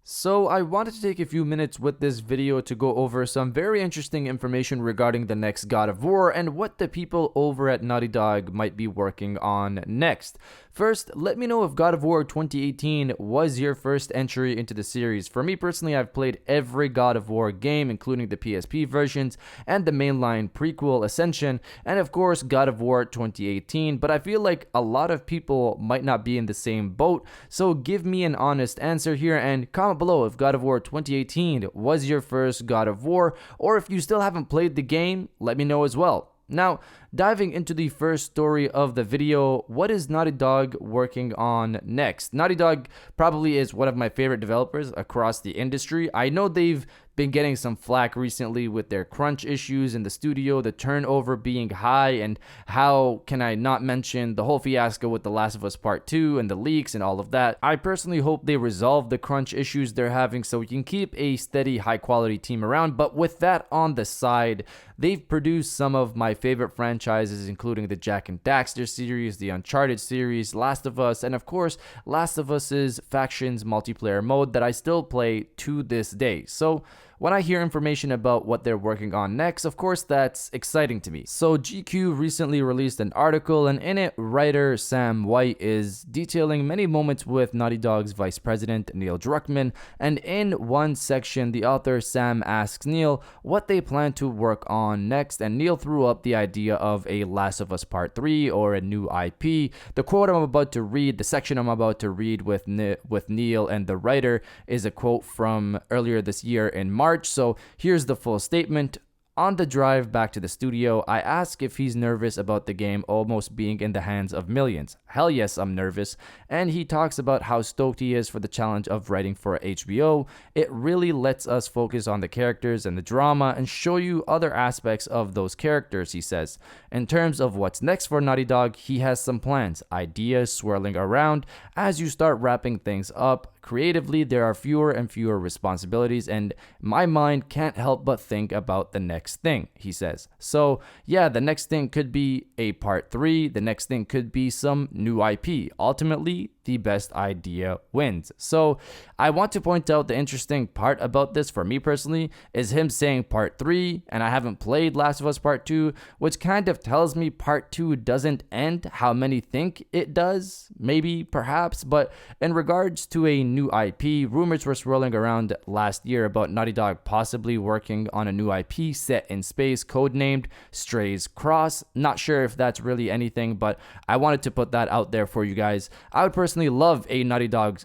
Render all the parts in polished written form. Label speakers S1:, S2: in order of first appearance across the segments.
S1: So I wanted to take a few minutes with this video to go over some very interesting information regarding the next God of War and what the people over at Naughty Dog might be working on next. First, let me know if God of War 2018 was your first entry into the series. For me personally, I've played every God of War game, including the PSP versions and the mainline prequel Ascension, and of course God of War 2018, but I feel like a lot of people might not be in the same boat, so give me an honest answer here and comment below if God of War 2018 was your first God of War, or if you still haven't played the game, let me know as well. Now, diving into the first story of the video, what is Naughty Dog working on next? Naughty Dog probably is one of my favorite developers across the industry. I know they've been getting some flack recently with their crunch issues in the studio, the turnover being high, and how can I not mention the whole fiasco with The Last of Us Part 2 and the leaks and all of that. I personally hope they resolve the crunch issues they're having so we can keep a steady, high-quality team around, but with that on the side, they've produced some of my favorite franchises, including the Jak and Daxter series, the Uncharted series, Last of Us, and of course, Last of Us's Factions multiplayer mode that I still play to this day. So when I hear information about what they're working on next, of course, that's exciting to me. So GQ recently released an article, and in it, writer Sam White is detailing many moments with Naughty Dog's vice president, Neil Druckmann, and in one section, the author Sam asks Neil what they plan to work on next, and Neil threw up the idea of a Last of Us Part 3 or a new IP. The quote I'm about to read, the section I'm about to read with Neil and the writer is a quote from earlier this year in March. So here's the full statement. On the drive back to the studio, I ask if he's nervous about the game almost being in the hands of millions. Hell yes, I'm nervous. And he talks about how stoked he is for the challenge of writing for HBO. It really lets us focus on the characters and the drama and show you other aspects of those characters, he says. In terms of what's next for Naughty Dog, he has some plans, ideas swirling around. As you start wrapping things up, creatively, there are fewer and fewer responsibilities, and my mind can't help but think about the next thing, he says. So, yeah, the next thing could be a part 3, the next thing could be some new IP. Ultimately, the best idea wins. So, I want to point out the interesting part about this for me personally is him saying part 3, and I haven't played Last of Us Part 2, which kind of tells me part 2 doesn't end how many think it does, maybe, perhaps, but in regards to a new IP, rumors were swirling around last year about Naughty Dog possibly working on a new IP set in space codenamed Stray's Cross. Not sure if that's really anything, but I wanted to put that out there for you guys. I would personally love a Naughty Dog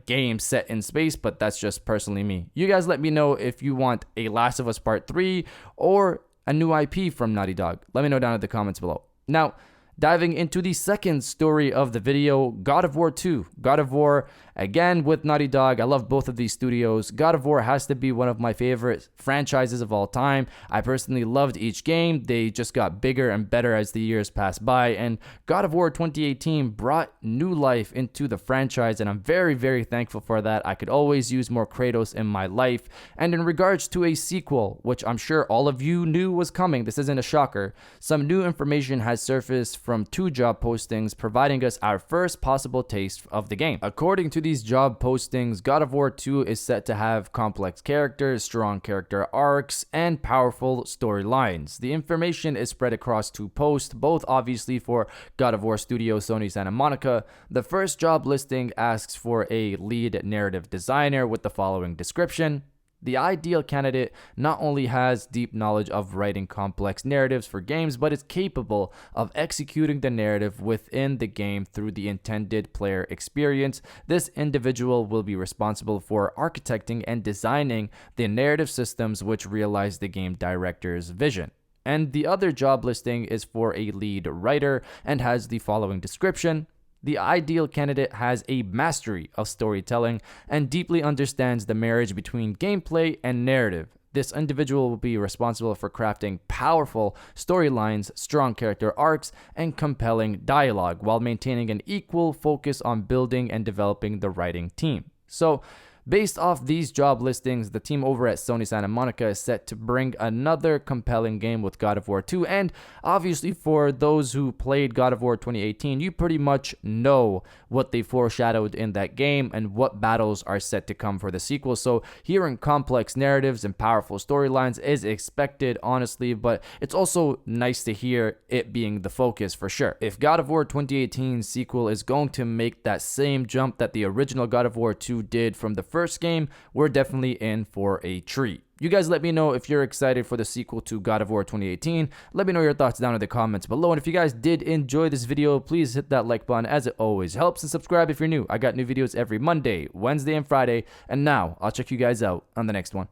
S1: game set in space, but that's just personally me. You guys let me know if you want a Last of Us Part 3 or a new IP from Naughty Dog. Let me know down in the comments below. Now, diving into the second story of the video, God of War 2. God of War, again with Naughty Dog. I love both of these studios. God of War has to be one of my favorite franchises of all time. I personally loved each game. They just got bigger and better as the years passed by, and God of War 2018 brought new life into the franchise, and I'm very, very thankful for that. I could always use more Kratos in my life. And in regards to a sequel, which I'm sure all of you knew was coming, this isn't a shocker, some new information has surfaced from 2 job postings providing us our first possible taste of the game. According to these job postings, God of War 2 is set to have complex characters, strong character arcs, and powerful storylines. The information is spread across 2 posts, both obviously for God of War Studio Sony Santa Monica. The first job listing asks for a lead narrative designer with the following description. The ideal candidate not only has deep knowledge of writing complex narratives for games, but is capable of executing the narrative within the game through the intended player experience. This individual will be responsible for architecting and designing the narrative systems which realize the game director's vision. And the other job listing is for a lead writer and has the following description. The ideal candidate has a mastery of storytelling and deeply understands the marriage between gameplay and narrative. This individual will be responsible for crafting powerful storylines, strong character arcs, and compelling dialogue while maintaining an equal focus on building and developing the writing team. So, Based off these job listings, the team over at Sony Santa Monica is set to bring another compelling game with God of War 2, and obviously for those who played God of War 2018, you pretty much know what they foreshadowed in that game and what battles are set to come for the sequel. So hearing complex narratives and powerful storylines is expected, honestly, but it's also nice to hear it being the focus for sure. If God of War 2018 sequel is going to make that same jump that the original God of War 2 did from the first game, we're definitely in for a treat. You guys let me know if you're excited for the sequel to God of War 2018. Let me know your thoughts down in the comments below. And if you guys did enjoy this video, please hit that like button as it always helps. And subscribe if you're new. I got new videos every Monday, Wednesday, and Friday. And now I'll check you guys out on the next one.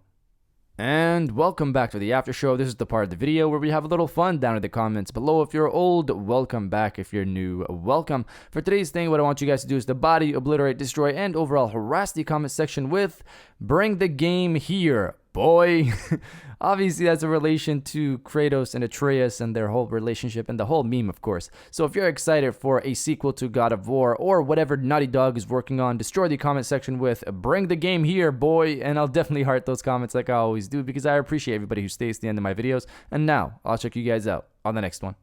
S1: And welcome back to the after show. This is the part of the video where we have a little fun down in the comments below. If you're old, welcome back. If you're new, welcome. For today's thing, what I want you guys to do is to body, obliterate, destroy, and overall harass the comment section with "Bring the game here, boy." Obviously, that's a relation to Kratos and Atreus and their whole relationship and the whole meme, of course. So if you're excited for a sequel to God of War or whatever Naughty Dog is working on, destroy the comment section with "Bring the game here, boy." And I'll definitely heart those comments like I always do because I appreciate everybody who stays to the end of my videos. And now I'll check you guys out on the next one.